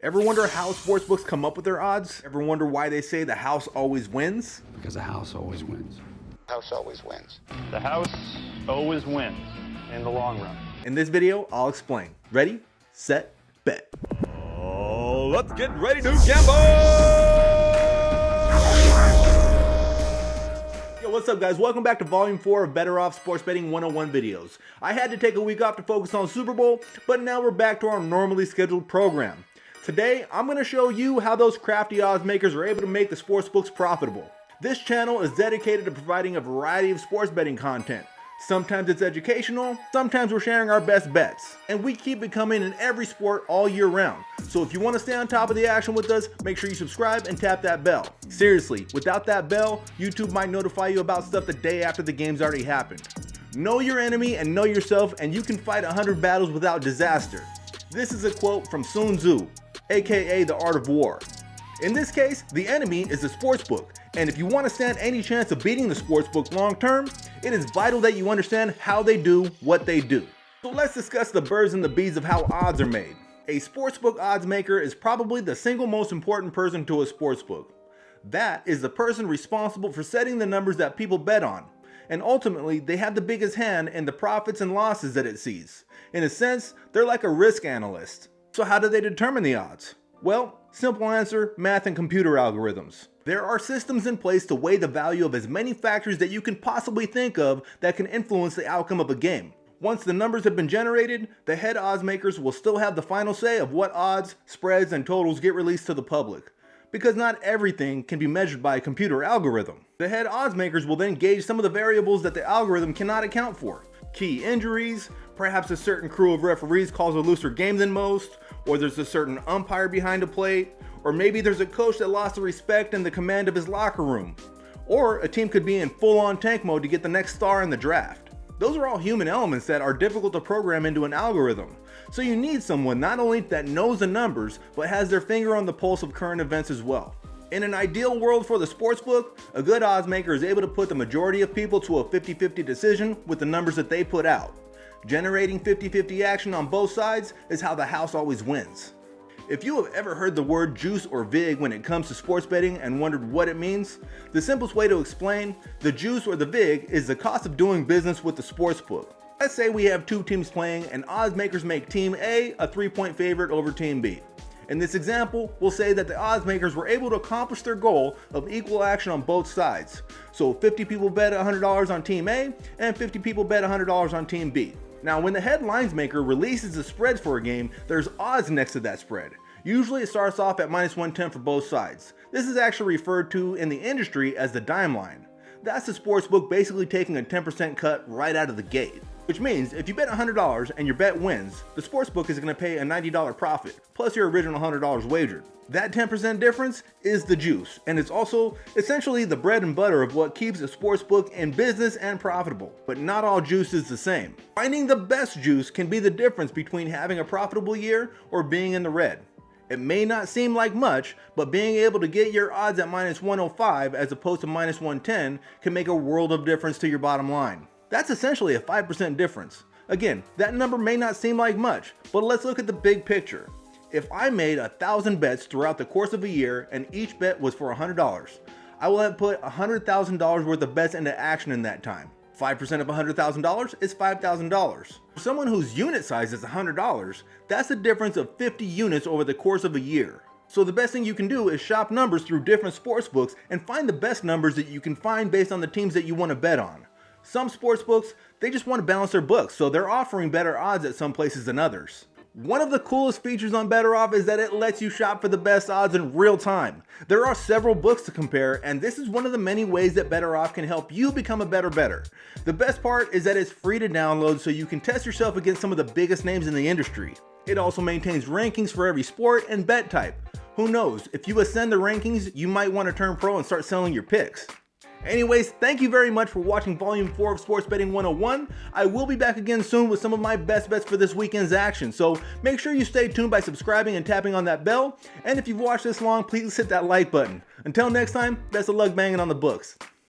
Ever wonder how sportsbooks come up with their odds? Ever wonder why they say the house always wins? Because the house always wins. House always wins. The house always wins in the long run. In this video, I'll explain. Ready, set, bet. Let's get ready to gamble! Yo, what's up guys? Welcome back to Volume 4 of BettorOff Sports Betting 101 videos. I had to take a week off to focus on Super Bowl, but now we're back to our normally scheduled program. Today, I'm going to show you how those crafty odds makers are able to make the sportsbooks profitable. This channel is dedicated to providing a variety of sports betting content. Sometimes it's educational, sometimes we're sharing our best bets. And we keep it coming in every sport all year round. So if you want to stay on top of the action with us, make sure you subscribe and tap that bell. Seriously, without that bell, YouTube might notify you about stuff the day after the game's already happened. Know your enemy and know yourself, and you can fight 100 battles without disaster. This is a quote from Sun Tzu, aka The Art of War. In this case, the enemy is the sportsbook, and if you want to stand any chance of beating the sportsbook long term, it is vital that you understand how they do what they do. So let's discuss the birds and the bees of how odds are made. A sportsbook odds maker is probably the single most important person to a sportsbook. That is the person responsible for setting the numbers that people bet on, and ultimately they have the biggest hand in the profits and losses that it sees. In a sense, they're like a risk analyst. So how do they determine the odds? Well, simple answer, math and computer algorithms. There are systems in place to weigh the value of as many factors that you can possibly think of that can influence the outcome of a game. Once the numbers have been generated, the head odds makers will still have the final say of what odds, spreads, and totals get released to the public. Because not everything can be measured by a computer algorithm. The head odds makers will then gauge some of the variables that the algorithm cannot account for. Key injuries, perhaps a certain crew of referees calls a looser game than most, or there's a certain umpire behind a plate, or maybe there's a coach that lost the respect and the command of his locker room, or a team could be in full-on tank mode to get the next star in the draft. Those are all human elements that are difficult to program into an algorithm, so you need someone not only that knows the numbers, but has their finger on the pulse of current events as well. In an ideal world for the sportsbook, a good odds maker is able to put the majority of people to a 50-50 decision with the numbers that they put out. Generating 50-50 action on both sides is how the house always wins. If you have ever heard the word juice or vig when it comes to sports betting and wondered what it means, the simplest way to explain, the juice or the vig is the cost of doing business with the sportsbook. Let's say we have two teams playing and odds makers make Team A a 3-point favorite over Team B. In this example, we'll say that the odds makers were able to accomplish their goal of equal action on both sides. So 50 people bet $100 on Team A and 50 people bet $100 on Team B. Now, when the head lines maker releases the spreads for a game, there's odds next to that spread. Usually it starts off at -110 for both sides. This is actually referred to in the industry as the dime line. That's the sportsbook basically taking a 10% cut right out of the gate. Which means if you bet $100 and your bet wins, the sportsbook is going to pay a $90 profit, plus your original $100 wagered. That 10% difference is the juice, and it's also essentially the bread and butter of what keeps a sportsbook in business and profitable. But not all juice is the same. Finding the best juice can be the difference between having a profitable year or being in the red. It may not seem like much, but being able to get your odds at -105 as opposed to -110 can make a world of difference to your bottom line. That's essentially a 5% difference. Again, that number may not seem like much, but let's look at the big picture. If I made 1,000 bets throughout the course of a year and each bet was for $100, I will have put $100,000 worth of bets into action in that time. 5% of $100,000 is $5,000. For someone whose unit size is $100, that's a difference of 50 units over the course of a year. So the best thing you can do is shop numbers through different sportsbooks and find the best numbers that you can find based on the teams that you want to bet on. Some sportsbooks, they just want to balance their books, so they're offering better odds at some places than others. One of the coolest features on BettorOff is that it lets you shop for the best odds in real time. There are several books to compare, and this is one of the many ways that BettorOff can help you become a better bettor. The best part is that it's free to download so you can test yourself against some of the biggest names in the industry. It also maintains rankings for every sport and bet type. Who knows, if you ascend the rankings, you might want to turn pro and start selling your picks. Anyways, thank you very much for watching Volume 4 of Sports Betting 101. I will be back again soon with some of my best bets for this weekend's action, so make sure you stay tuned by subscribing and tapping on that bell. And if you've watched this long, please hit that like button. Until next time, best of luck banging on the books.